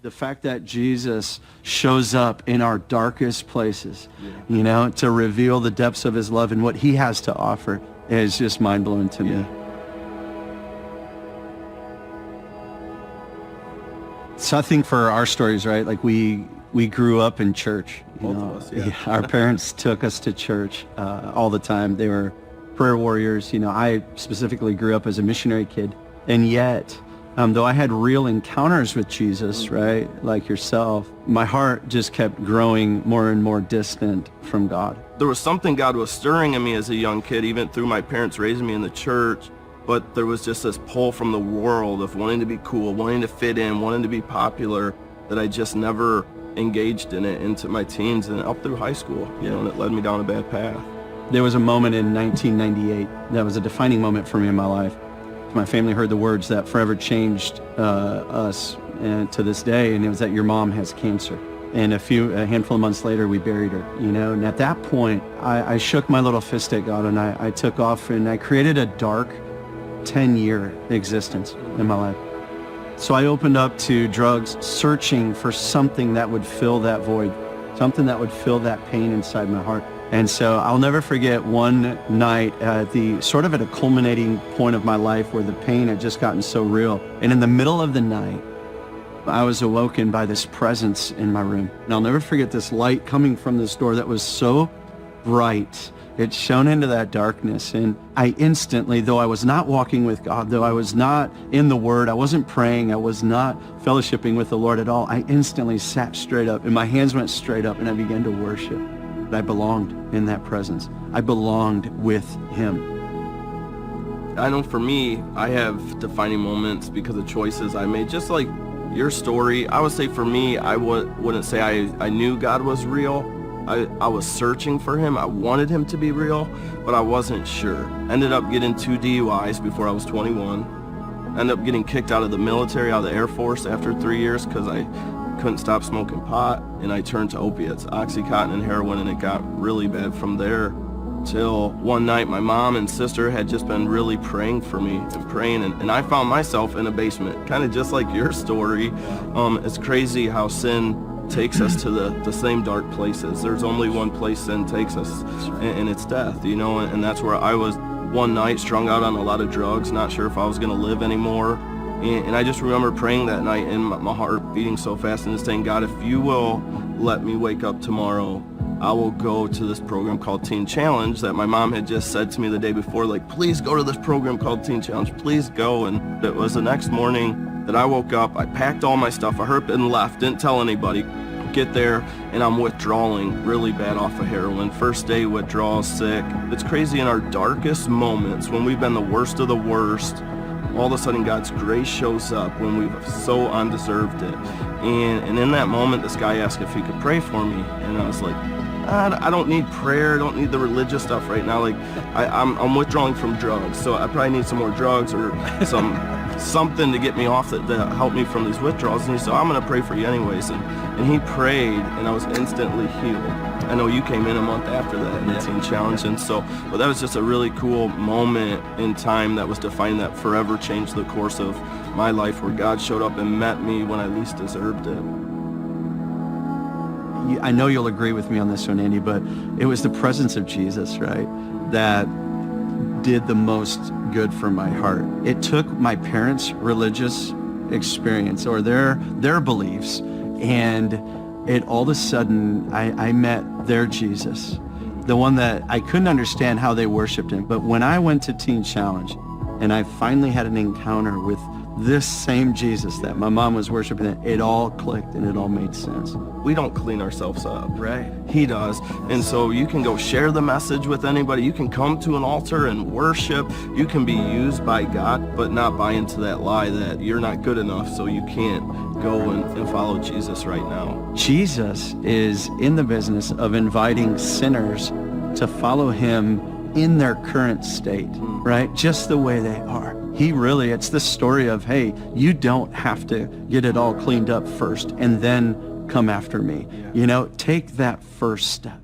The fact that Jesus shows up in our darkest places, to reveal the depths of his love and what he has to offer is just mind-blowing to me. So I think for our stories, right, like we grew up in church. Both of us, Our parents took us to church all the time. They were prayer warriors. I specifically grew up as a missionary kid. And yet, though I had real encounters with Jesus, right, like yourself, my heart just kept growing more and more distant from God. There was something God was stirring in me as a young kid, even through my parents raising me in the church. But there was just this pull from the world of wanting to be cool, wanting to fit in, wanting to be popular, that I just never engaged in it into my teens and up through high school, and it led me down a bad path. There was a moment in 1998 that was a defining moment for me in my life. My family heard the words that forever changed us and to this day, and it was that your mom has cancer. And a handful of months later, we buried her, And at that point, I shook my little fist at God, and I took off, and I created a dark 10-year existence in my life. So I opened up to drugs, searching for something that would fill that void, something that would fill that pain inside my heart. And so I'll never forget one night at a culminating point of my life where the pain had just gotten so real. And in the middle of the night, I was awoken by this presence in my room. And I'll never forget this light coming from this door that was so bright. It shone into that darkness. And I instantly, though I was not walking with God, though I was not in the Word, I wasn't praying, I was not fellowshipping with the Lord at all, I instantly sat straight up and my hands went straight up and I began to worship. I belonged in that presence. I belonged with him. I know for me, I have defining moments because of choices I made. Just like your story, I would say for me, I wouldn't say I knew God was real. I was searching for him. I wanted him to be real, but I wasn't sure. Ended up getting 2 DUIs before I was 21. Ended up getting kicked out of the military, out of the Air Force after 3 years because I couldn't stop smoking pot, and I turned to opiates, Oxycontin and heroin, and it got really bad from there. Till one night my mom and sister had just been really praying for me and I found myself in a basement, kind of just like your story. It's crazy how sin takes us to the same dark places. There's only one place sin takes us, and it's death, and that's where I was one night, strung out on a lot of drugs, not sure if I was going to live anymore. And I just remember praying that night and my heart beating so fast and just saying, God, if you will let me wake up tomorrow, I will go to this program called Teen Challenge that my mom had just said to me the day before, like, please go to this program called Teen Challenge, please go. And it was the next morning that I woke up, I packed all my stuff, I hurried and left, didn't tell anybody. Get there and I'm withdrawing really bad off of heroin. First day withdrawal, sick. It's crazy, in our darkest moments when we've been the worst of the worst, all of a sudden God's grace shows up when we've so undeserved it. And in that moment, this guy asked if he could pray for me. And I was like, I don't need prayer. I don't need the religious stuff right now. Like, I'm withdrawing from drugs, so I probably need some more drugs or something to get me off that help me from these withdrawals. And he said, I'm going to pray for you anyways. And he prayed, and I was instantly healed. I know you came in a month after that in the Teen Challenge, and so, but that was just a really cool moment in time that was defining, that forever changed the course of my life, where God showed up and met me when I least deserved it. I know you'll agree with me on this one, Andy, but it was the presence of Jesus, right, that did the most good for my heart. It took my parents' religious experience or their beliefs, and it all of a sudden, I met their Jesus, the one that I couldn't understand how they worshiped him. But when I went to Teen Challenge and I finally had an encounter with this same Jesus that my mom was worshiping, it all clicked and it all made sense. We don't clean ourselves up. Right. He does. And so you can go share the message with anybody. You can come to an altar and worship. You can be used by God, but not buy into that lie that you're not good enough, so you can't go and follow Jesus right now. Jesus is in the business of inviting sinners to follow him in their current state, right? Just the way they are. It's the story of, hey, you don't have to get it all cleaned up first and then come after me. Take that first step.